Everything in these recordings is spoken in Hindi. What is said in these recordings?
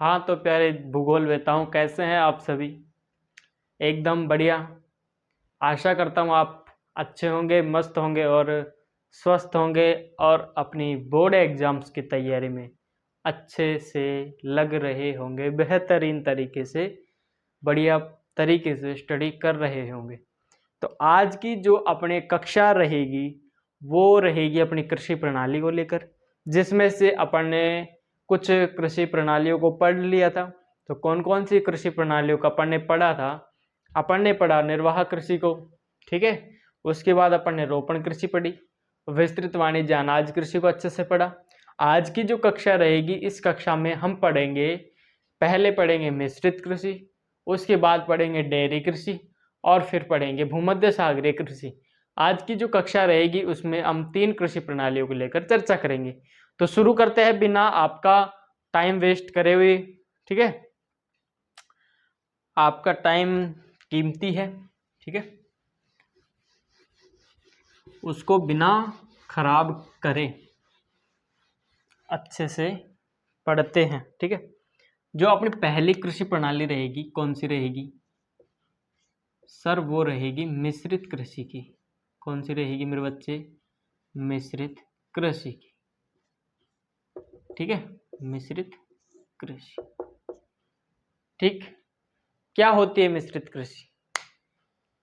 हाँ तो प्यारे भूगोल वेताओं, कैसे हैं आप सभी? एकदम बढ़िया। आशा करता हूँ आप अच्छे होंगे, मस्त होंगे और स्वस्थ होंगे और अपनी बोर्ड एग्जाम्स की तैयारी में अच्छे से लग रहे होंगे, बेहतरीन तरीके से, बढ़िया तरीके से स्टडी कर रहे होंगे। तो आज की जो अपने कक्षा रहेगी वो रहेगी अपनी कृषि प्रणाली को लेकर, जिसमें से अपन ने कुछ कृषि प्रणालियों को पढ़ लिया था। तो कौन कौन सी कृषि प्रणालियों का अपन ने पढ़ा था? अपन ने पढ़ा निर्वाह कृषि को, ठीक है। उसके बाद अपन ने रोपण कृषि पढ़ी, विस्तृत वाणिज्य अनाज कृषि को अच्छे से पढ़ा। आज की जो कक्षा रहेगी, इस कक्षा में हम पढ़ेंगे, पहले पढ़ेंगे मिश्रित कृषि, उसके बाद पढ़ेंगे डेयरी कृषि और फिर पढ़ेंगे भूमध्य सागरीय कृषि। आज की जो कक्षा रहेगी उसमें हम 3 कृषि प्रणालियों को लेकर चर्चा करेंगे। तो शुरू करते हैं बिना आपका टाइम वेस्ट करे हुए, ठीक है। आपका टाइम कीमती है, ठीक है, उसको बिना खराब करे अच्छे से पढ़ते हैं, ठीक है। जो अपनी पहली कृषि प्रणाली रहेगी, कौन सी रहेगी सर? वो रहेगी मिश्रित कृषि की। कौन सी रहेगी मेरे बच्चे? मिश्रित कृषि की, ठीक है, मिश्रित कृषि। ठीक, क्या होती है मिश्रित कृषि?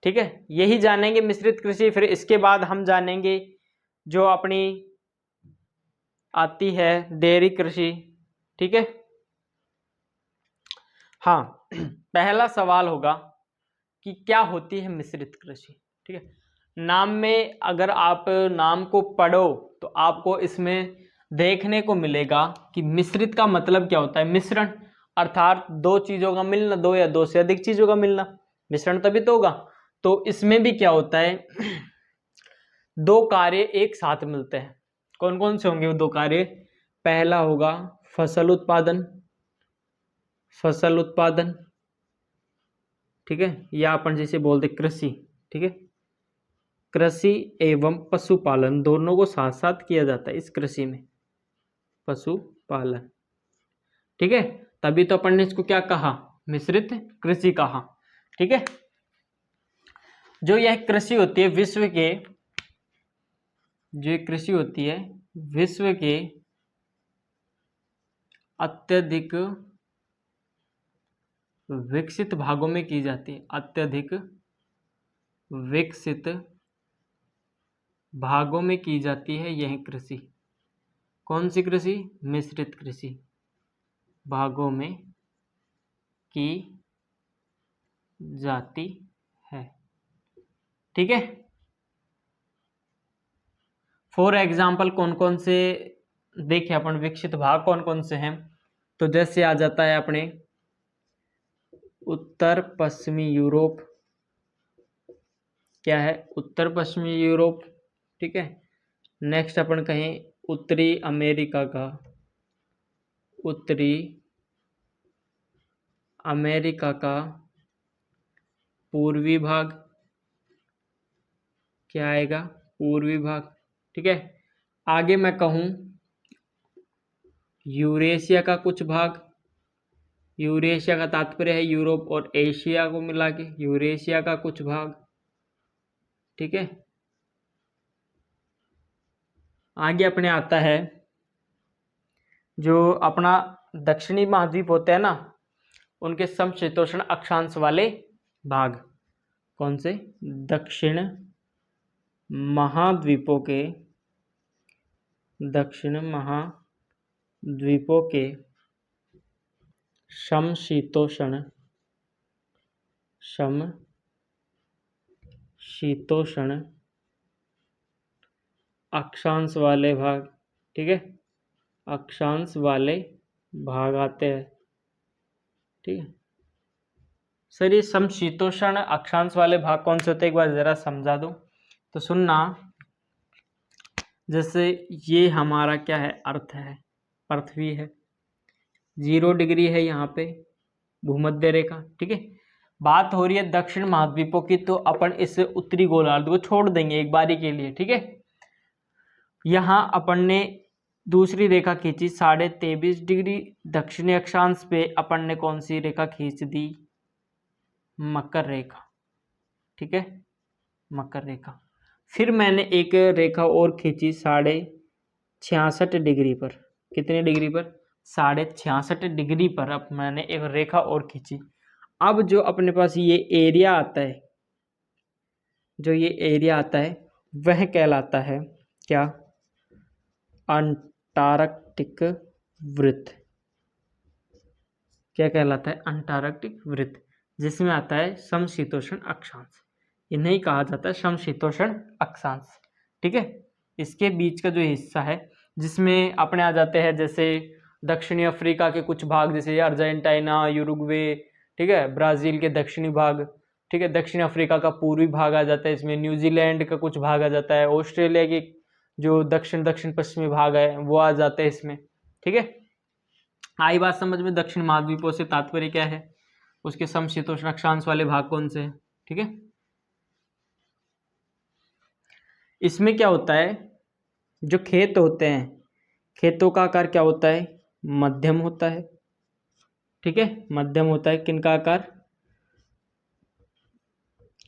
ठीक है, यही जानेंगे मिश्रित कृषि। फिर इसके बाद हम जानेंगे जो अपनी आती है डेयरी कृषि, ठीक है। हाँ, पहला सवाल होगा कि क्या होती है मिश्रित कृषि, ठीक है। नाम में अगर आप नाम को पढ़ो तो आपको इसमें देखने को मिलेगा कि मिश्रित का मतलब क्या होता है। मिश्रण अर्थात दो चीजों का मिलना, दो या दो से अधिक चीजों का मिलना, मिश्रण तभी तो होगा। तो इसमें भी क्या होता है, दो कार्य एक साथ मिलते हैं। कौन कौन से होंगे वो दो कार्य? पहला होगा फसल उत्पादन, फसल उत्पादन, ठीक है, या अपन जिसे बोलते कृषि, ठीक है। कृषि एवं पशुपालन दोनों को साथ साथ किया जाता है इस कृषि में, पशुपालन, ठीक है। तभी तो अपन ने इसको क्या कहा? मिश्रित कृषि कहा, ठीक है। जो यह कृषि होती है विश्व के, जो कृषि होती है विश्व के अत्यधिक विकसित भागों में की जाती है, अत्यधिक विकसित भागों में की जाती है यह कृषि। कौन सी कृषि? मिश्रित कृषि भागों में की जाती है, ठीक है। फॉर एग्जाम्पल कौन कौन से देखे अपन विकसित भाग कौन कौन से हैं? तो जैसे आ जाता है अपने उत्तर पश्चिमी यूरोप, क्या है? उत्तर पश्चिमी यूरोप, ठीक है। नेक्स्ट अपन कहें उत्तरी अमेरिका का, उत्तरी अमेरिका का पूर्वी भाग, क्या आएगा? पूर्वी भाग, ठीक है। आगे मैं कहूँ यूरेशिया का कुछ भाग, यूरेशिया का तात्पर्य है यूरोप और एशिया को मिला के, यूरेशिया का कुछ भाग, ठीक है। आगे अपने आता है जो अपना दक्षिणी महाद्वीप होते हैं ना, उनके समशीतोष्ण अक्षांश वाले भाग। कौन से? दक्षिण महाद्वीपों के, दक्षिण महाद्वीपों के समशीतोष्ण, समशीतोष्ण अक्षांश वाले भाग, ठीक है, अक्षांश वाले भाग आते हैं, ठीक है। सर ये समशीतोष्ण अक्षांश वाले भाग कौन से होते हैं एक बार जरा समझा दो तो सुनना। जैसे ये हमारा क्या है? अर्थ है, पृथ्वी है, 0 डिग्री है यहाँ पे भूमध्य रेखा, ठीक है। बात हो रही है दक्षिण महाद्वीपों की, तो अपन इस उत्तरी गोलार्ध को छोड़ देंगे एक बारी के लिए, ठीक है। यहाँ अपन ने दूसरी रेखा खींची 23.5 डिग्री दक्षिणी अक्षांश पे, अपन ने कौन सी रेखा खींच दी? मकर रेखा। ठीक है, मकर रेखा। फिर मैंने एक रेखा और खींची 66.5 डिग्री पर। कितने डिग्री पर? 66.5 डिग्री पर अब मैंने एक रेखा और खींची। अब जो अपने पास ये एरिया आता है, जो ये एरिया आता है वह कहलाता है क्या? अंटार्कटिक वृत्त। क्या कहलाता है? अंटार्कटिक वृत्त, जिसमें आता है समशीतोष्ण अक्षांश। इन्हें कहा जाता है समशीतोष्ण अक्षांश। ठीक है, इसके बीच का जो हिस्सा है जिसमें अपने आ जाते हैं जैसे दक्षिणी अफ्रीका के कुछ भाग, जैसे अर्जेंटीना, यूरुग्वे, ठीक है, ब्राज़ील के दक्षिणी भाग, ठीक है, दक्षिण अफ्रीका का पूर्वी भाग आ जाता है इसमें, न्यूजीलैंड का कुछ भाग आ जाता है, ऑस्ट्रेलिया के जो दक्षिण पश्चिमी भाग है वो आ जाते हैं इसमें। ठीक है, आई बात समझ में? दक्षिण महाद्वीपों से तात्पर्य क्या है? उसके समशीतोष्ण अक्षांश वाले भाग कौन से हैं? ठीक है, इसमें क्या होता है, जो खेत होते हैं, खेतों का आकार क्या होता है? मध्यम होता है। ठीक है, मध्यम होता है। किनका आकार?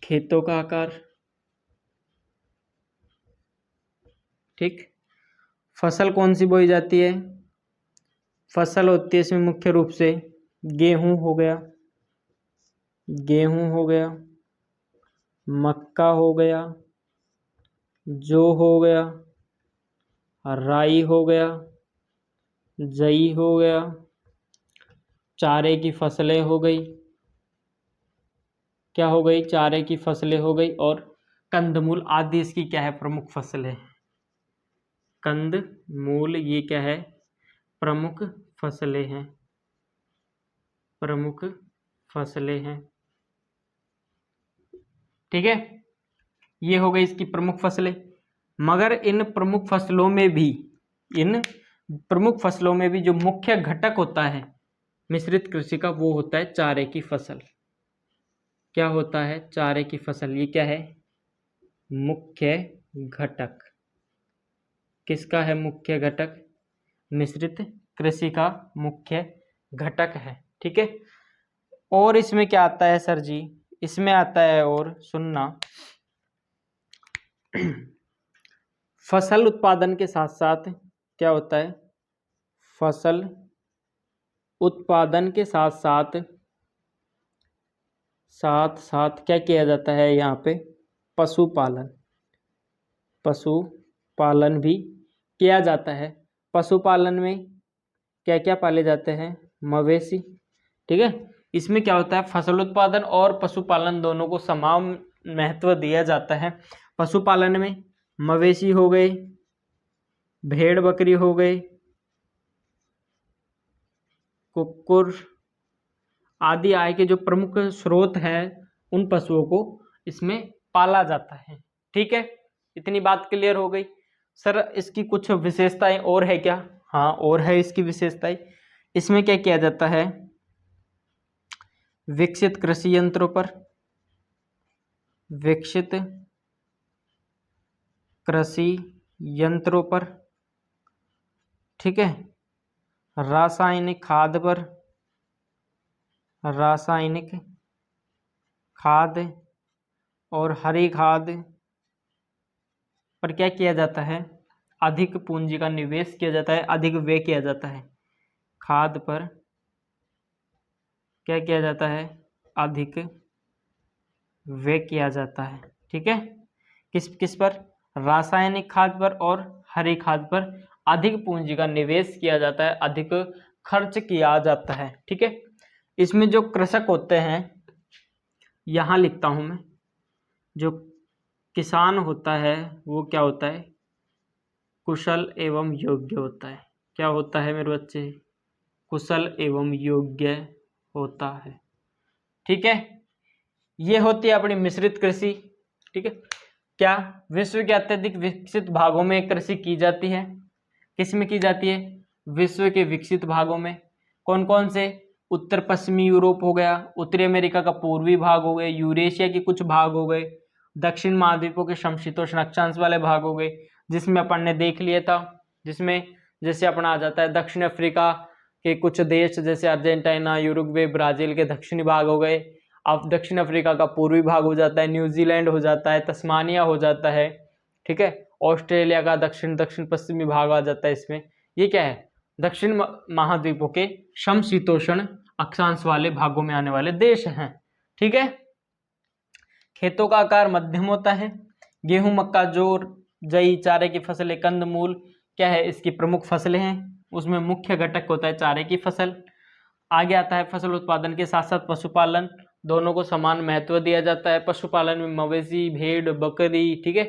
खेतों का आकार। ठीक, फसल कौन सी बोई जाती है? फसल होती है इसमें मुख्य रूप से गेहूं हो गया, गेहूं हो गया, मक्का हो गया, जौ हो गया, राई हो गया, जई हो गया, चारे की फसलें हो गई। क्या हो गई? चारे की फसलें हो गई। और कंदमूल आदि इसकी क्या है? प्रमुख फसलें। कंदमूल ये क्या है? प्रमुख फसलें हैं, प्रमुख फसलें हैं। ठीक है, ये हो गई इसकी प्रमुख फसलें। मगर इन प्रमुख फसलों में भी, इन प्रमुख फसलों में भी जो मुख्य घटक होता है मिश्रित कृषि का, वो होता है चारे की फसल। क्या होता है? चारे की फसल। ये क्या है? मुख्य घटक। किसका है मुख्य घटक? मिश्रित कृषि का मुख्य घटक है। ठीक है, और इसमें क्या आता है सर जी? इसमें आता है, और सुनना, फसल उत्पादन के साथ साथ क्या होता है? फसल उत्पादन के साथ साथ क्या किया जाता है यहाँ पे? पशुपालन। पशुपालन भी किया जाता है। पशुपालन में क्या क्या पाले जाते हैं? मवेशी। ठीक है, इसमें क्या होता है? फसल उत्पादन और पशुपालन दोनों को समान महत्व दिया जाता है। पशुपालन में मवेशी हो गए, भेड़ बकरी हो गए, कुक्कुर आदि आय के जो प्रमुख स्रोत हैं, उन पशुओं को इसमें पाला जाता है। ठीक है, इतनी बात क्लियर हो गई। सर इसकी कुछ विशेषताएं और है क्या? हाँ, और है इसकी विशेषताएं। इसमें क्या किया जाता है? विकसित कृषि यंत्रों पर, विकसित कृषि यंत्रों पर, ठीक है, रासायनिक खाद पर, रासायनिक खाद और हरी खाद पर क्या किया जाता है? अधिक पूंजी का निवेश किया जाता है, अधिक व्यय किया जाता है। खाद पर क्या किया जाता है? अधिक व्यय किया जाता है। ठीक है, किस किस पर? रासायनिक खाद पर और हरी खाद पर अधिक पूंजी का निवेश किया जाता है, अधिक खर्च किया जाता है। ठीक है, इसमें जो कृषक होते हैं, यहाँ लिखता हूं मैं, जो किसान होता है वो क्या होता है? कुशल एवं योग्य होता है। क्या होता है मेरे बच्चे? कुशल एवं योग्य होता है। ठीक है, ये होती है अपनी मिश्रित कृषि। ठीक है, क्या विश्व के अत्यधिक विकसित भागों में कृषि की जाती है? किस में की जाती है? विश्व के विकसित भागों में। कौन कौन से? उत्तर पश्चिमी यूरोप हो गया, उत्तरी अमेरिका का पूर्वी भाग हो गए, यूरेशिया के कुछ भाग हो गए, दक्षिण महाद्वीपों के समशीतोष्ण अक्षांश वाले भाग हो गए, जिसमें अपन ने देख लिया था, जिसमें जैसे अपना आ जाता है दक्षिण अफ्रीका के कुछ देश, जैसे अर्जेंटीना, यूरुग्वे, ब्राजील के दक्षिणी भाग हो गए। अब दक्षिण अफ्रीका का पूर्वी भाग हो जाता है, न्यूजीलैंड हो जाता है, तस्मानिया हो जाता है, ठीक है। ऑस्ट्रेलिया का दक्षिण दक्षिण पश्चिमी भाग आ जाता है इसमें। ये क्या है, दक्षिण महाद्वीपों के समशीतोष्ण अक्षांश वाले भागों में आने वाले देश हैं, ठीक है। खेतों का आकार मध्यम होता है। गेहूं, मक्का, जोर, जई, चारे की फसलें, कंदमूल क्या है, इसकी प्रमुख फसलें हैं। उसमें मुख्य घटक होता है चारे की फसल। आगे आता है फसल उत्पादन के साथ साथ पशुपालन, दोनों को समान महत्व दिया जाता है। पशुपालन में मवेशी, भेड़, बकरी, ठीक है,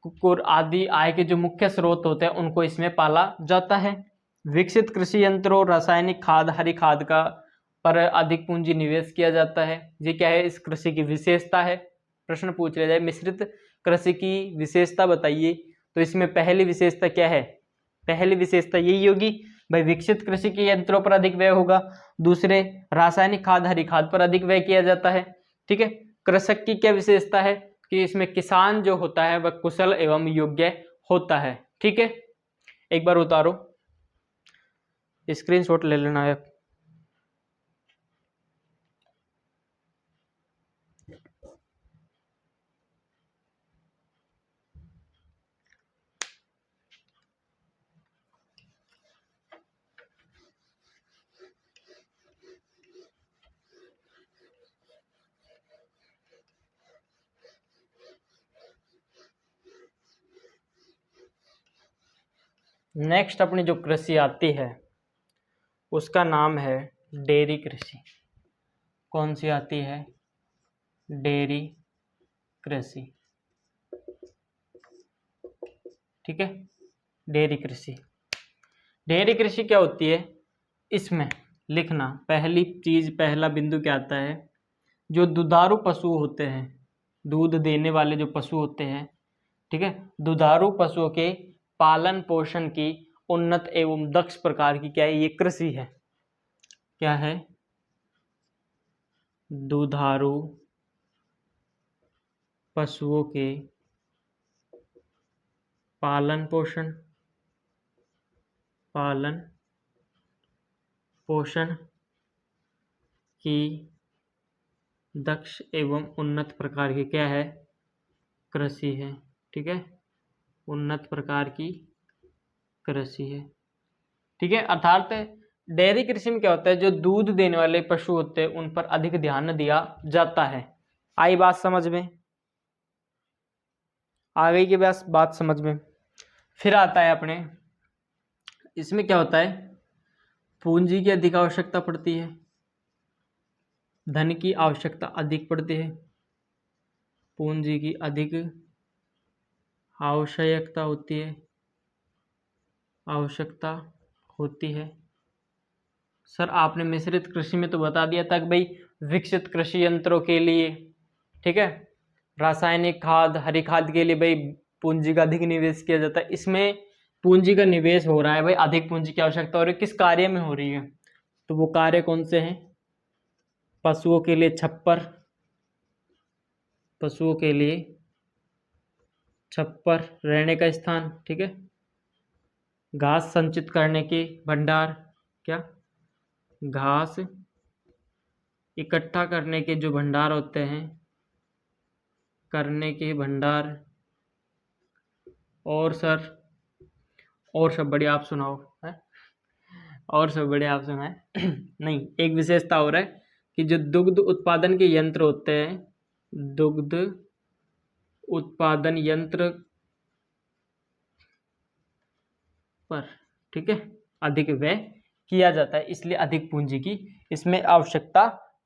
कुकुर आदि आय के जो मुख्य स्रोत होते हैं उनको इसमें पाला जाता है। विकसित कृषि यंत्रों, रासायनिक खाद, हरी खाद का पर अधिक पूंजी निवेश किया जाता है। ये क्या है, इस कृषि की विशेषता है। प्रश्न पूछ लिया जाए मिश्रित कृषि की विशेषता बताइए, तो इसमें पहली विशेषता क्या है, पहली विशेषता यही होगी भाई, विकसित कृषि के यंत्रों पर अधिक व्यय होगा। दूसरे, रासायनिक खाद, हरी खाद पर अधिक व्यय किया जाता है, ठीक है। कृषक की क्या विशेषता है कि इसमें किसान जो होता है वह कुशल एवं योग्य होता है, ठीक है। एक बार उतारो, स्क्रीनशॉट ले लेना है। नेक्स्ट अपनी जो कृषि आती है उसका नाम है डेयरी कृषि। कौन सी आती है, डेयरी कृषि, ठीक है। डेयरी कृषि, डेयरी कृषि क्या होती है, इसमें लिखना पहली चीज, पहला बिंदु क्या आता है, जो दुधारू पशु होते हैं, दूध देने वाले जो पशु होते हैं, ठीक है, दुधारू पशुओं के पालन पोषण की उन्नत एवं दक्ष प्रकार की क्या है, ये कृषि है। क्या है, दुधारू पशुओं के पालन पोषण की दक्ष एवं उन्नत प्रकार की क्या है, कृषि है, ठीक है, उन्नत प्रकार की कृषि है, ठीक है। अर्थात डेयरी कृषि में क्या होता है, जो दूध देने वाले पशु होते हैं उन पर अधिक ध्यान दिया जाता है। आई बात समझ में, आ गई कि बस बात समझ में। फिर आता है अपने, इसमें क्या होता है, पूंजी की अधिक आवश्यकता पड़ती है, धन की आवश्यकता अधिक पड़ती है, पूंजी की अधिक आवश्यकता होती है। सर आपने मिश्रित कृषि में तो बता दिया था कि भाई विकसित कृषि यंत्रों के लिए, ठीक है, रासायनिक खाद, हरी खाद के लिए भाई पूंजी का अधिक निवेश किया जाता है। इसमें पूंजी का निवेश हो रहा है भाई, अधिक पूंजी की आवश्यकता हो रही है, किस कार्य में हो रही है, तो वो कार्य कौन से हैं, पशुओं के लिए छप्पर, पशुओं के लिए छप्पर, रहने का स्थान, ठीक है, घास संचित करने के भंडार, क्या, घास इकट्ठा करने के जो भंडार होते हैं, करने के भंडार, और सर और सब बढ़िया आप सुनाओ है, और सब बढ़िया आप सुनाए नहीं, एक विशेषता हो रहा है कि जो दुग्ध उत्पादन के यंत्र होते हैं, दुग्ध उत्पादन यंत्र पर, ठीक है, अधिक व्यय किया जाता है, इसलिए अधिक पूंजी की इसमें आवश्यकता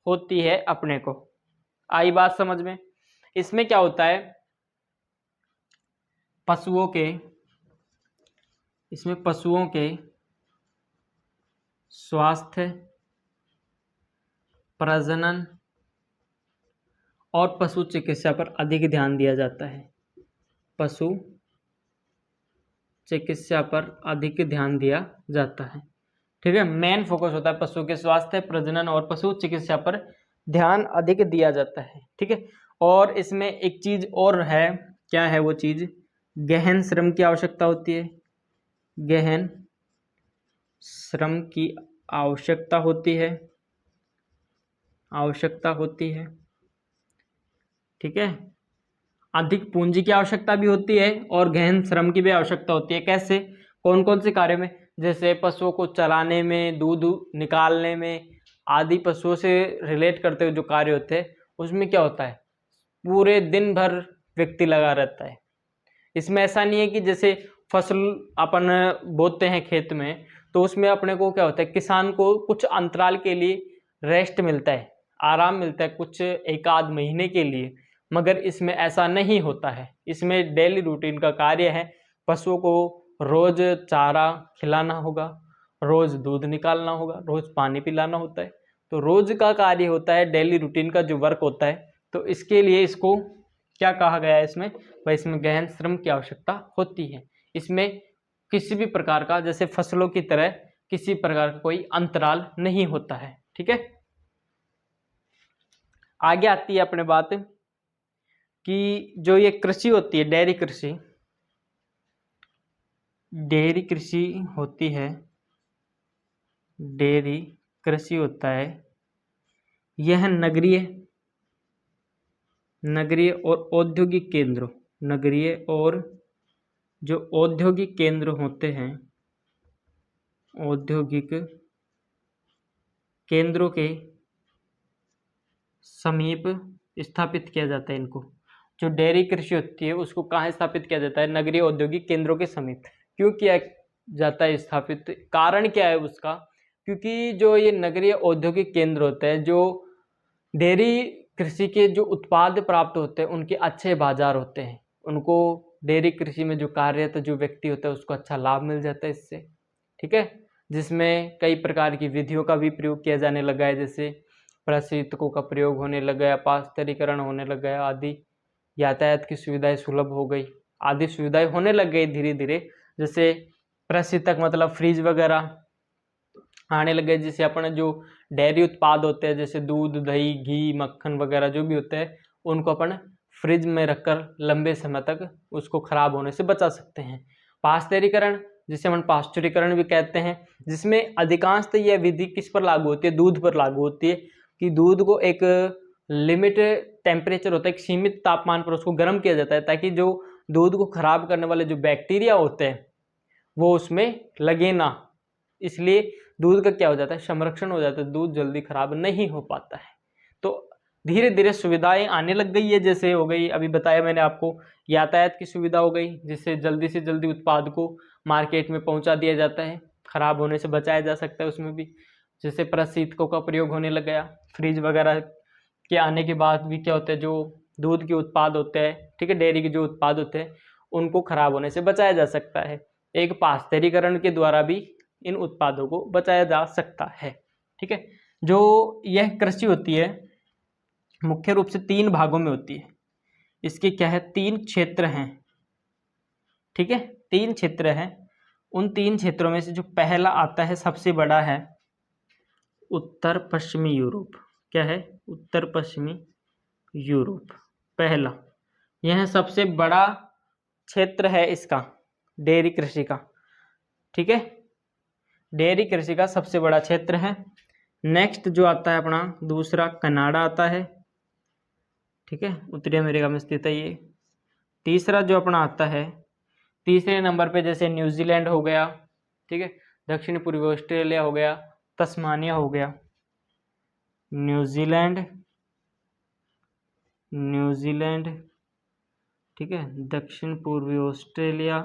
होती है अपने को। आई बात समझ में। इसमें क्या होता है, पशुओं के, इसमें पशुओं के स्वास्थ्य, प्रजनन और पशु चिकित्सा पर अधिक ध्यान दिया जाता है, पशु चिकित्सा पर अधिक ध्यान दिया जाता है, ठीक है। मेन फोकस होता है पशु के स्वास्थ्य, प्रजनन और पशु चिकित्सा पर ध्यान अधिक दिया जाता है, ठीक है। और इसमें एक चीज और है, क्या है वो चीज, गहन श्रम की आवश्यकता होती है, गहन श्रम की आवश्यकता होती है, ठीक है। अधिक पूंजी की आवश्यकता भी होती है और गहन श्रम की भी आवश्यकता होती है। कैसे? कौन कौन से कार्य में? जैसे पशुओं को चराने में, दूध निकालने में आदि, पशुओं से रिलेट करते हुए जो कार्य होते हैं उसमें क्या होता है, पूरे दिन भर व्यक्ति लगा रहता है। इसमें ऐसा नहीं है कि जैसे फसल अपन बोते हैं खेत में, तो उसमें अपने को क्या होता है, किसान को कुछ अंतराल के लिए रेस्ट मिलता है, आराम मिलता है कुछ एक आध महीने के लिए, मगर इसमें ऐसा नहीं होता है। इसमें डेली रूटीन का कार्य है, पशुओं को रोज चारा खिलाना होगा, रोज दूध निकालना होगा, रोज पानी पिलाना होता है। तो रोज का कार्य होता है, डेली रूटीन का जो वर्क होता है। तो इसके लिए इसको क्या कहा गया है इसमें? भाई इसमें गहन श्रम की आवश्यकता होती है। इसमें किसी भी प्रकार का, जैसे फसलों की तरह किसी प्रकार का कोई अंतराल नहीं होता है, ठीक है। आगे आती है अपने बात कि जो ये कृषि होती है, डेयरी कृषि होती है, डेयरी कृषि होता है, यह नगरीय और औद्योगिक केंद्रों, नगरीय और जो औद्योगिक केंद्र होते हैं, औद्योगिक केंद्रों के समीप स्थापित किया जाता है इनको। जो डेयरी कृषि होती है उसको कहाँ स्थापित किया जाता है? नगरीय औद्योगिक केंद्रों के समीप। क्यों किया जाता है स्थापित? कारण क्या है उसका? क्योंकि जो ये नगरीय औद्योगिक केंद्र होते हैं, जो डेयरी कृषि के जो उत्पाद प्राप्त होते हैं उनके अच्छे बाजार होते हैं, उनको डेयरी कृषि में जो कार्यरत जो व्यक्ति होता है उसको अच्छा लाभ मिल जाता है इससे, ठीक है। जिसमें कई प्रकार की विधियों का भी प्रयोग किया जाने लगा है, जैसे प्रशीतकों का प्रयोग होने लगा है, पास्चरीकरण होने लगा है आदि, यातायात की सुविधाएं सुलभ हो गई, आदि सुविधाएं होने लग गई धीरे धीरे। जैसे प्रशीतक मतलब फ्रिज वगैरह आने लगे, जिससे अपने जो डेयरी उत्पाद होते हैं जैसे दूध, दही, घी, मक्खन वगैरह जो भी होते हैं उनको अपन फ्रिज में रखकर लंबे समय तक उसको खराब होने से बचा सकते हैं। पास्चरीकरण, जिसे हम पास्चरीकरण भी कहते हैं, जिसमें अधिकांशतः यह विधि किस पर लागू होती है? दूध पर लागू होती है, कि दूध को एक लिमिट टेम्परेचर होता है, एक सीमित तापमान पर उसको गर्म किया जाता है, ताकि जो दूध को खराब करने वाले जो बैक्टीरिया होते हैं वो उसमें लगे ना। इसलिए दूध का क्या हो जाता है, संरक्षण हो जाता है, दूध जल्दी खराब नहीं हो पाता है। तो धीरे धीरे सुविधाएं आने लग गई है, जैसे हो गई अभी बताया मैंने आपको, यातायात की सुविधा हो गई, जिससे जल्दी से जल्दी उत्पाद को मार्केट में पहुंचा दिया जाता है, खराब होने से बचाया जा सकता है उसमें भी। जैसे प्रशीतकों का प्रयोग होने लग गया, फ्रिज वगैरह के आने के बाद भी क्या होता है, जो दूध के उत्पाद होते हैं, ठीक है, डेयरी के जो उत्पाद होते हैं उनको खराब होने से बचाया जा सकता है। एक पास्चरीकरण के द्वारा भी इन उत्पादों को बचाया जा सकता है, ठीक है। जो यह कृषि होती है मुख्य रूप से 3 भागों में होती है। इसके क्या है, 3 क्षेत्र हैं, ठीक है, 3 क्षेत्र हैं। उन 3 क्षेत्रों में से जो पहला आता है, सबसे बड़ा है, उत्तर पश्चिमी यूरोप। क्या है? उत्तर पश्चिमी यूरोप पहला, यह सबसे बड़ा क्षेत्र है इसका, डेयरी कृषि का, ठीक है, डेयरी कृषि का सबसे बड़ा क्षेत्र है। नेक्स्ट जो आता है अपना दूसरा, कनाडा आता है, ठीक है, उत्तरी अमेरिका में स्थित है ये। तीसरा जो अपना आता है, तीसरे नंबर पे जैसे न्यूजीलैंड हो गया, ठीक है, दक्षिण पूर्वी ऑस्ट्रेलिया हो गया, तस्मानिया हो गया, न्यूजीलैंड, ठीक है, दक्षिण पूर्वी ऑस्ट्रेलिया,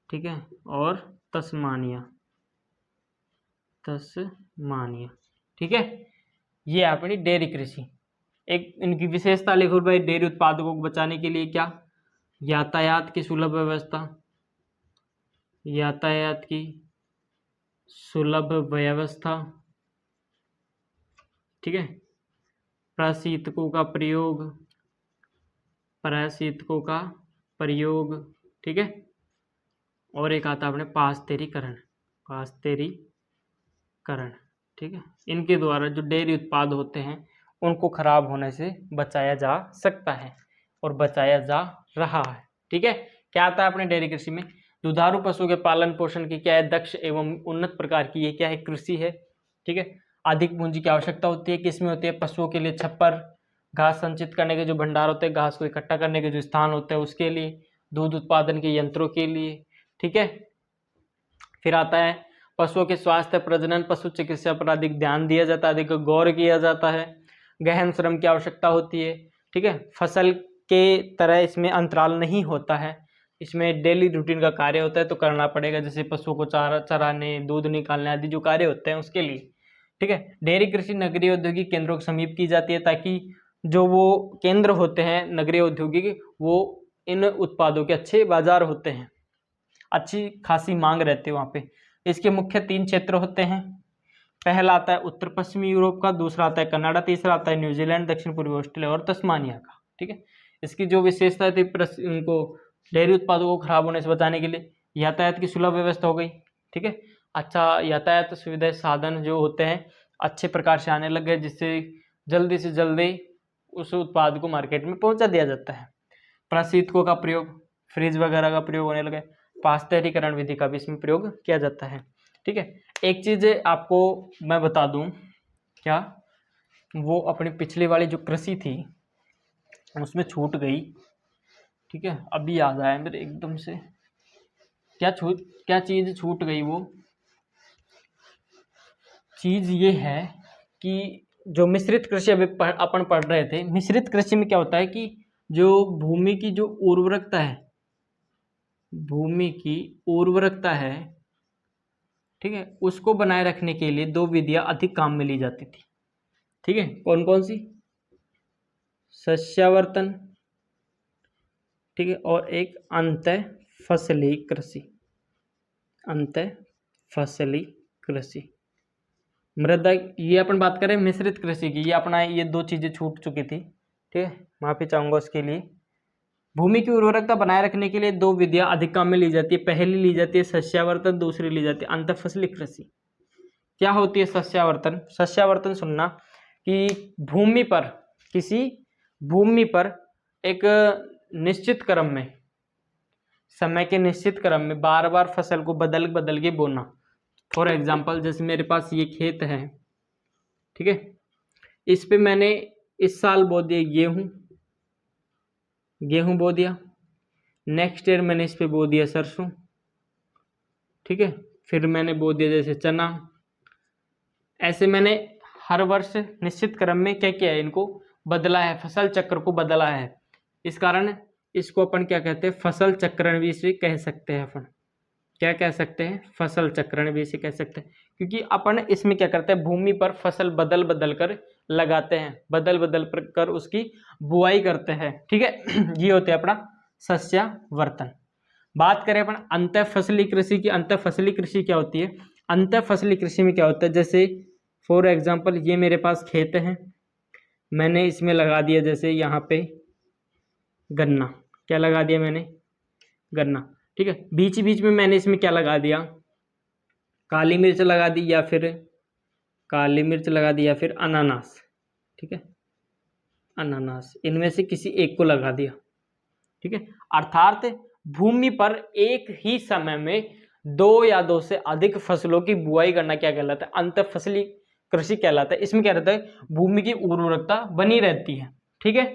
ठीक है, और तस्मानिया, ठीक है। ये अपनी डेयरी कृषि। एक इनकी विशेषता लिखो भाई, डेयरी उत्पादकों को बचाने के लिए क्या? यातायात की सुलभ व्यवस्था, ठीक है, प्रशीतकों का प्रयोग, ठीक है, और एक आता है अपने पास्चरीकरण, ठीक है। इनके द्वारा जो डेयरी उत्पाद होते हैं उनको खराब होने से बचाया जा सकता है और बचाया जा रहा है, ठीक है। क्या आता है अपने डेयरी कृषि में? दुधारू पशु के पालन पोषण की क्या है, दक्ष एवं उन्नत प्रकार की ये क्या है, कृषि है। ठीक है। अधिक पूंजी की आवश्यकता होती है, किसमें होती है? पशुओं के लिए छप्पर, घास संचित करने के जो भंडार होते हैं, घास को इकट्ठा करने के जो स्थान होते हैं उसके लिए, दूध उत्पादन के यंत्रों के लिए। ठीक है। फिर आता है पशुओं के स्वास्थ्य, प्रजनन, पशु चिकित्सा पर अधिक ध्यान दिया जाता है, अधिक गौर किया जाता है। गहन श्रम की आवश्यकता होती है। ठीक है। फसल के तरह इसमें अंतराल नहीं होता है, इसमें डेली रूटीन का कार्य होता है तो करना पड़ेगा, जैसे पशुओं को चारा चराने, दूध निकालने आदि जो कार्य होते हैं उसके लिए। ठीक है। डेयरी कृषि नगरीय औद्योगिक केंद्रों के समीप की जाती है, ताकि जो वो केंद्र होते हैं नगरीय औद्योगिक, वो इन उत्पादों के अच्छे बाजार होते हैं, अच्छी खासी मांग रहती है वहाँ पे। इसके मुख्य 3 क्षेत्र होते हैं। पहला आता है उत्तर पश्चिमी यूरोप का, दूसरा आता है कनाडा, तीसरा आता है न्यूजीलैंड, दक्षिण पूर्वी ऑस्ट्रेलिया और तस्मानिया का। ठीक है। इसकी जो विशेषता थी, उनको डेयरी उत्पादों को खराब होने से बचाने के लिए यातायात की सुलभ व्यवस्था हो गई। ठीक है। अच्छा यातायात सुविधा साधन जो होते हैं अच्छे प्रकार से आने लग गए, जिससे जल्दी से जल्दी उस उत्पाद को मार्केट में पहुंचा दिया जाता है। प्रशीतकों का प्रयोग, फ्रिज वगैरह का प्रयोग होने लगे। पाश्चरीकरण विधि का भी इसमें प्रयोग किया जाता है। ठीक है। एक चीज़ आपको मैं बता दूं, क्या वो अपनी पिछली वाली जो कृषि थी उसमें छूट गई। ठीक है। अभी याद आया मेरे एकदम से, क्या चीज़ छूट गई? वो चीज़ ये है कि जो मिश्रित कृषि अभी अपन पढ़ रहे थे, मिश्रित कृषि में क्या होता है कि जो भूमि की जो उर्वरकता है, भूमि की उर्वरकता है, ठीक है, उसको बनाए रखने के लिए 2 विधियां अधिक काम में ली जाती थी। ठीक है। कौन कौन सी? सस्यावर्तन, ठीक है, और एक अंतः फसली कृषि। अंतः फसली कृषि, मृदा, ये अपन बात करें मिश्रित कृषि की, ये अपना ये 2 चीजें छूट चुकी थी। ठीक है। माफी चाहूंगा उसके लिए। भूमि की उर्वरकता बनाए रखने के लिए 2 विधियां अधिक काम में ली जाती है। पहली ली जाती है सस्यावर्तन, दूसरी ली जाती है अंतःफसली कृषि। क्या होती है सस्यावर्तन? सस्यावर्तन सुनना कि किसी भूमि पर एक निश्चित क्रम में, समय के निश्चित क्रम में बार बार फसल को बदल बदल के बोना। फॉर एग्जाम्पल, जैसे मेरे पास ये खेत है, ठीक है, इस पे मैंने इस साल बो दिया गेहूं बो दिया, नेक्स्ट ईयर मैंने इस पे बो दिया सरसों। ठीक है। फिर मैंने बो दिया जैसे चना। ऐसे मैंने हर वर्ष निश्चित क्रम में क्या किया है, इनको बदला है, फसल चक्र को बदला है। इस कारण इसको अपन क्या कहते हैं, फसल चक्रण भी इसे कह सकते हैं। अपन क्या कह सकते हैं? फसल चक्रण भी इसे कह सकते हैं, क्योंकि अपन इसमें क्या करते हैं, भूमि पर फसल बदल बदल कर लगाते हैं, बदल बदल कर उसकी बुआई करते हैं। ठीक है। ये होते हैं अपना सस्यावर्तन। बात करें अपन अंतः फसली कृषि की। अंतः फसली कृषि क्या होती है? अंतः फसली कृषि में क्या होता है, जैसे फॉर एग्जाम्पल ये मेरे पास खेत हैं, मैंने इसमें लगा दिया जैसे यहाँ पे गन्ना। क्या लगा दिया मैंने? गन्ना। ठीक है। बीच बीच में मैंने इसमें क्या लगा दिया? काली मिर्च लगा दी, या फिर काली मिर्च लगा दी, या फिर अनानास। ठीक है, अनानास, इनमें से किसी एक को लगा दिया। ठीक है। अर्थात भूमि पर एक ही समय में 2 या 2 से अधिक फसलों की बुआई करना क्या कहलाता है? अंतःफसली कृषि कहलाता है। इसमें क्या रहता है, भूमि की उर्वरकता बनी रहती है। ठीक है।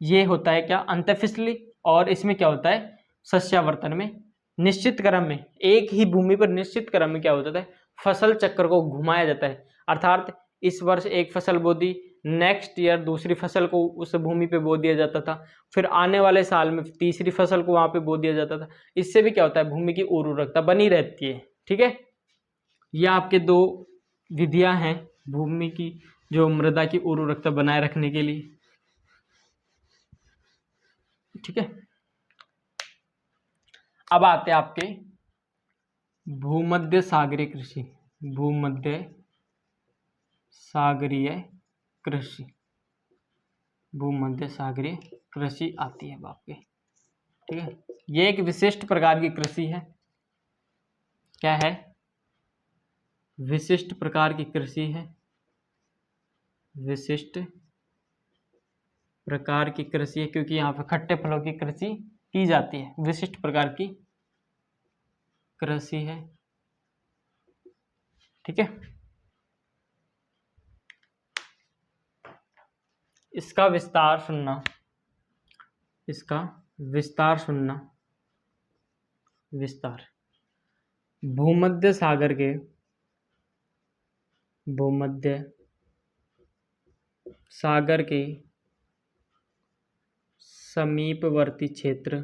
ये होता है क्या, अंतःफसली। और इसमें क्या होता है, सस्यावर्तन में निश्चित क्रम में एक ही भूमि पर निश्चित क्रम में क्या होता है, फसल चक्र को घुमाया जाता है। अर्थात इस वर्ष एक फसल बो दी, नेक्स्ट ईयर दूसरी फसल को उस भूमि पे बो दिया जाता था, फिर आने वाले साल में तीसरी फसल को वहां पे बो दिया जाता था। इससे भी क्या होता है, भूमि की उर्वरकता बनी रहती है। ठीक है। ये आपके 2 विधियां हैं भूमि की, जो मृदा की उर्वरकता बनाए रखने के लिए। ठीक है। अब आते हैं आपके भूमध्य सागरीय कृषि। भूमध्य सागरीय कृषि, भूमध्य सागरीय कृषि आती है आपके। ठीक है। ये एक विशिष्ट प्रकार की कृषि है। क्या है? विशिष्ट प्रकार की कृषि है। विशिष्ट प्रकार की कृषि है, क्योंकि यहाँ पे खट्टे फलों की कृषि की जाती है, विशिष्ट प्रकार की कृषि है। ठीक है, इसका विस्तार सुनना, इसका विस्तार सुनना। विस्तार भूमध्य सागर के, भूमध्य सागर के समीपवर्ती क्षेत्र,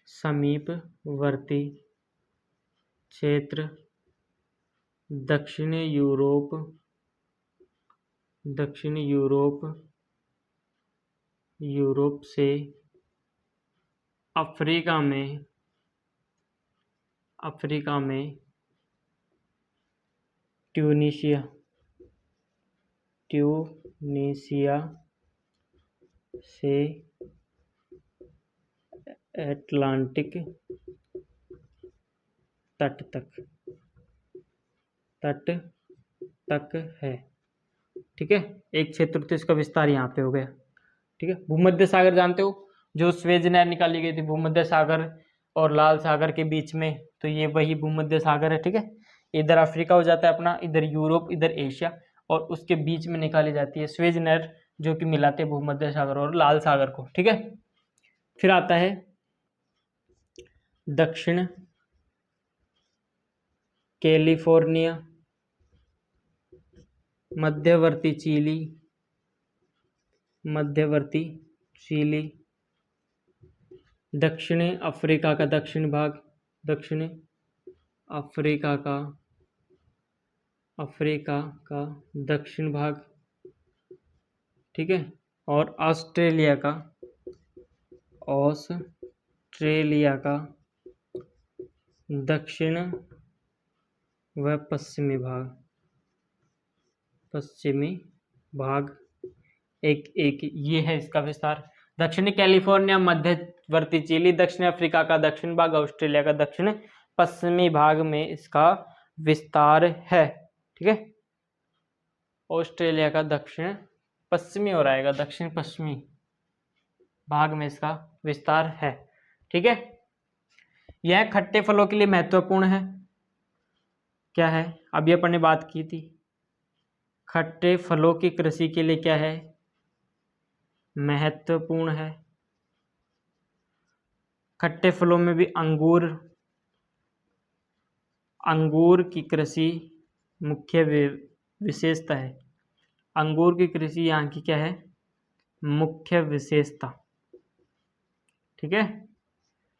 समीपवर्ती क्षेत्र दक्षिण यूरोप, दक्षिण यूरोप, यूरोप से अफ्रीका में, अफ्रीका में ट्यूनीशिया, ट्यूनीशिया से अटलांटिक तट तक, तट तक है। ठीक है, एक क्षेत्र तो इसका विस्तार यहाँ पे हो गया। ठीक है, भूमध्य सागर जानते हो, जो स्वेज नहर निकाली गई थी भूमध्य सागर और लाल सागर के बीच में, तो ये वही भूमध्य सागर है। ठीक है, इधर अफ्रीका हो जाता है अपना, इधर यूरोप, इधर एशिया, और उसके बीच में निकाली जाती है स्वेज नहर, जो कि मिलाते हैं भूमध्य सागर और लाल सागर को। ठीक है, फिर आता है दक्षिण कैलिफोर्निया, मध्यवर्ती चिली, मध्यवर्ती चिली, दक्षिणी अफ्रीका का दक्षिण भाग, दक्षिणी अफ्रीका का, अफ्रीका का दक्षिण भाग। ठीक है, और ऑस्ट्रेलिया का, ऑस्ट्रेलिया का दक्षिण व पश्चिमी भाग, पश्चिमी भाग। एक एक ये है इसका विस्तार। दक्षिणी कैलिफोर्निया, मध्यवर्ती चिली, दक्षिण अफ्रीका का दक्षिण भाग, ऑस्ट्रेलिया का दक्षिण पश्चिमी भाग में इसका विस्तार है। ठीक है, ऑस्ट्रेलिया का दक्षिण पश्चिमी हो रहेगा, दक्षिण पश्चिमी भाग में इसका विस्तार है। ठीक है, यह खट्टे फलों के लिए महत्वपूर्ण है। क्या है, अभी अपन ने बात की थी, खट्टे फलों की कृषि के लिए क्या है, महत्वपूर्ण है। खट्टे फलों में भी अंगूर, अंगूर की कृषि मुख्य विशेषता है। अंगूर की कृषि यहाँ की क्या है, मुख्य विशेषता। ठीक है,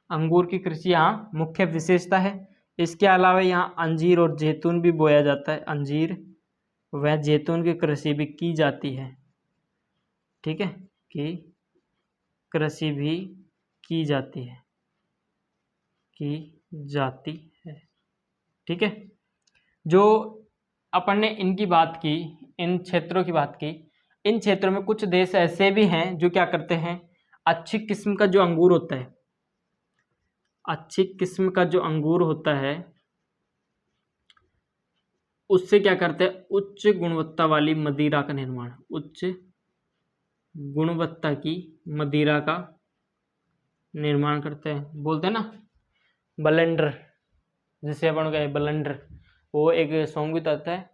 अंगूर की कृषि यहाँ मुख्य विशेषता है। इसके अलावा यहाँ अंजीर और जैतून भी बोया जाता है, अंजीर व जैतून की कृषि भी की जाती है। ठीक है, कि कृषि भी की जाती है, की जाती है। ठीक है, जो अपन ने इनकी बात की, इन क्षेत्रों की बात की, इन क्षेत्रों में कुछ देश ऐसे भी हैं जो क्या करते हैं, अच्छी किस्म का जो अंगूर होता है, अच्छी किस्म का जो अंगूर होता है उससे क्या करते हैं, उच्च गुणवत्ता वाली मदिरा का निर्माण, उच्च गुणवत्ता की मदिरा का निर्माण करते हैं। बोलते हैं ना बलेंडर, जिसे अपन कहे बलेंडर, वो एक सॉन्ग भी तो आता है,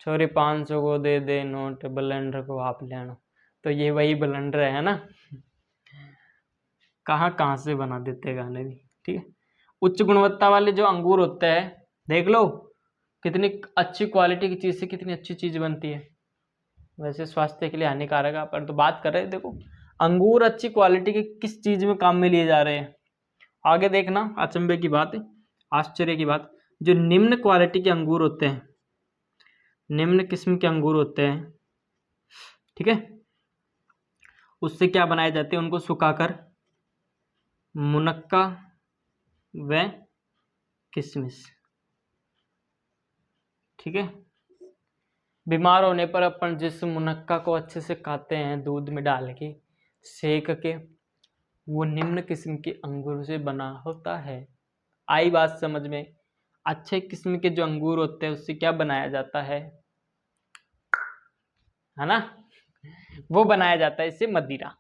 छोरी 500 को दे दे नोट, बलेंडर को आप लेना। तो ये वही बलेंडर है ना, कहाँ कहाँ से बना देते हैं गाने भी। ठीक है, उच्च गुणवत्ता वाले जो अंगूर होते हैं, देख लो कितनी अच्छी क्वालिटी की चीज़ से कितनी अच्छी चीज़ बनती है। वैसे स्वास्थ्य के लिए हानिकारक है, पर तो बात कर रहे हैं, देखो अंगूर अच्छी क्वालिटी के किस चीज़ में काम में लिए जा रहे हैं। आगे देखना, अचंभे की बात है, आश्चर्य की बात, जो निम्न क्वालिटी के अंगूर होते हैं, निम्न किस्म के अंगूर होते हैं, ठीक है, उससे क्या बनाए जाते हैं, उनको सुखाकर मुनक्का व किशमिश। ठीक है, बीमार होने पर अपन जिस मुनक्का को अच्छे से खाते हैं दूध में डाल के सेक के, वो निम्न किस्म के अंगूर से बना होता है। आई बात समझ में, अच्छे किस्म के जो अंगूर होते हैं उससे क्या बनाया जाता है ना, वो बनाया जाता है इससे मदिरा।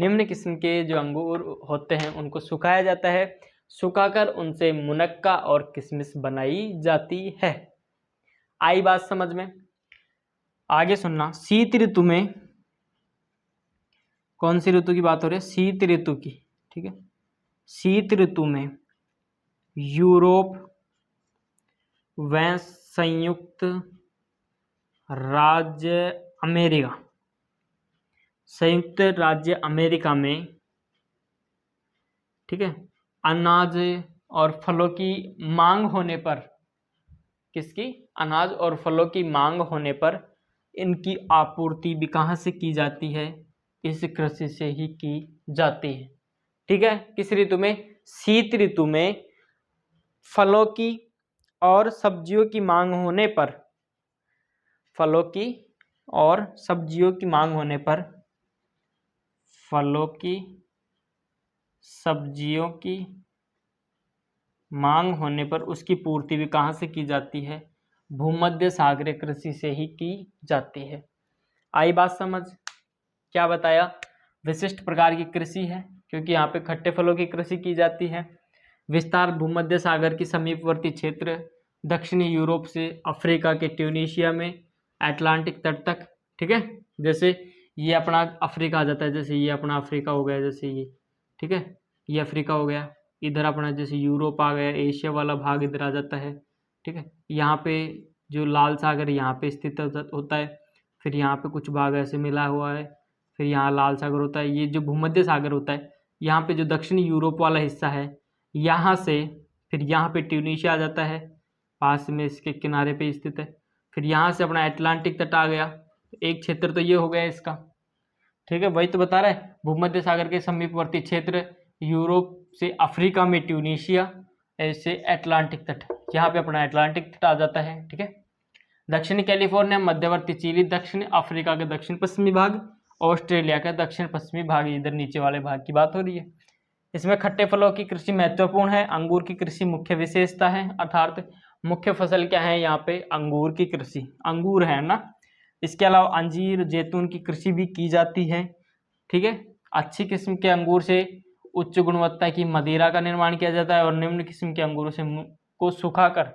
निम्न किस्म के जो अंगूर होते हैं उनको सुखाया जाता है, सुखाकर उनसे मुनक्का और किशमिश बनाई जाती है। आई बात समझ में? आगे सुनना। शीत ऋतु में, कौन सी ऋतु की बात हो रही है? शीत ऋतु की, ठीक है। शीत ऋतु में यूरोप व संयुक्त राज्य अमेरिका, संयुक्त राज्य अमेरिका में, ठीक है, अनाज और फलों की मांग होने पर, किसकी? अनाज और फलों की मांग होने पर इनकी आपूर्ति भी कहाँ से की जाती है? इस कृषि से ही की जाती है, ठीक है। किस ऋतु में? शीत ऋतु में फलों की और सब्जियों की मांग होने पर, फलों की और सब्जियों की मांग होने पर, फलों की सब्जियों की मांग होने पर उसकी पूर्ति भी कहाँ से की जाती है? भूमध्य सागरीय कृषि से ही की जाती है। आई बात समझ? क्या बताया? विशिष्ट प्रकार की कृषि है क्योंकि यहाँ पे खट्टे फलों की कृषि की जाती है। विस्तार भूमध्य सागर की समीपवर्ती क्षेत्र, दक्षिणी यूरोप से अफ्रीका के ट्यूनीशिया में अटलांटिक तट तक, ठीक है। जैसे ये अपना अफ्रीका आ जाता है, जैसे ये अपना अफ्रीका हो गया, जैसे ये, ठीक है, ये अफ्रीका हो गया। इधर अपना जैसे यूरोप आ गया, एशिया वाला भाग इधर आ जाता है, ठीक है। यहाँ पे जो लाल सागर यहाँ पे स्थित होता है, फिर यहाँ पे कुछ भाग ऐसे मिला हुआ है, फिर यहाँ लाल सागर होता है। ये जो भूमध्य सागर होता है, यहाँ पे जो दक्षिणी यूरोप वाला हिस्सा है, यहाँ से फिर यहाँ पे ट्यूनीशिया आ जाता है, पास में इसके किनारे पे स्थित है। फिर यहाँ से अपना अटलांटिक तट आ गया, एक क्षेत्र तो ये हो गया इसका, ठीक है। वही तो बता रहा है, भूमध्य सागर के समीपवर्ती क्षेत्र, यूरोप से अफ्रीका में ट्यूनीशिया, ऐसे अटलांटिक तट, यहाँ पे अपना अटलांटिक तट आ जाता है, ठीक है। दक्षिणी कैलिफोर्निया, मध्यवर्ती चिली, दक्षिण अफ्रीका के दक्षिण पश्चिमी भाग, ऑस्ट्रेलिया का दक्षिण पश्चिमी भाग, इधर नीचे वाले भाग की बात हो रही है। इसमें खट्टे फलों की कृषि महत्वपूर्ण है। अंगूर की कृषि मुख्य विशेषता है, अर्थात मुख्य फसल क्या है यहाँ पे? अंगूर की कृषि, अंगूर है ना। इसके अलावा अंजीर, जैतून की कृषि भी की जाती है, ठीक है। अच्छी किस्म के अंगूर से उच्च गुणवत्ता की मदिरा का निर्माण किया जाता है और निम्न किस्म के अंगूरों से को सुखाकर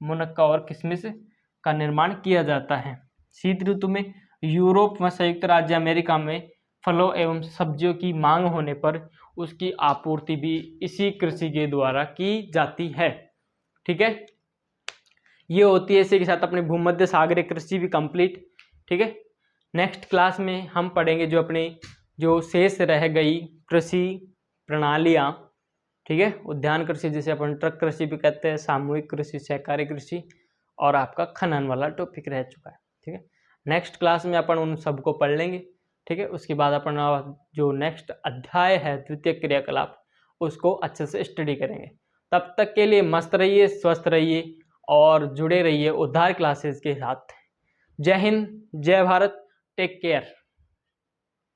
मुनक्का और किशमिश का निर्माण किया जाता है। शीत ऋतु में यूरोप व संयुक्त राज्य अमेरिका में फलों एवं सब्जियों की मांग होने पर उसकी आपूर्ति भी इसी कृषि के द्वारा की जाती है, ठीक है। ये होती है इसी के साथ अपनी भूमध्य सागरीय कृषि भी कंप्लीट, ठीक है। नेक्स्ट क्लास में हम पढ़ेंगे जो अपनी जो शेष रह गई कृषि प्रणालियाँ, ठीक है। उद्यान कृषि जिसे अपन ट्रक कृषि भी कहते हैं, सामूहिक कृषि, सहकारी कृषि, और आपका खनन वाला टॉपिक रह चुका है, ठीक है। नेक्स्ट क्लास में अपन उन सबको पढ़ लेंगे, ठीक है। उसके बाद अपन जो नेक्स्ट अध्याय है द्वितीय क्रियाकलाप, उसको अच्छे से स्टडी करेंगे। तब तक के लिए मस्त रहिए, स्वस्थ रहिए और जुड़े रहिए उद्धार क्लासेस के साथ। जय हिंद, जय भारत, टेक केयर।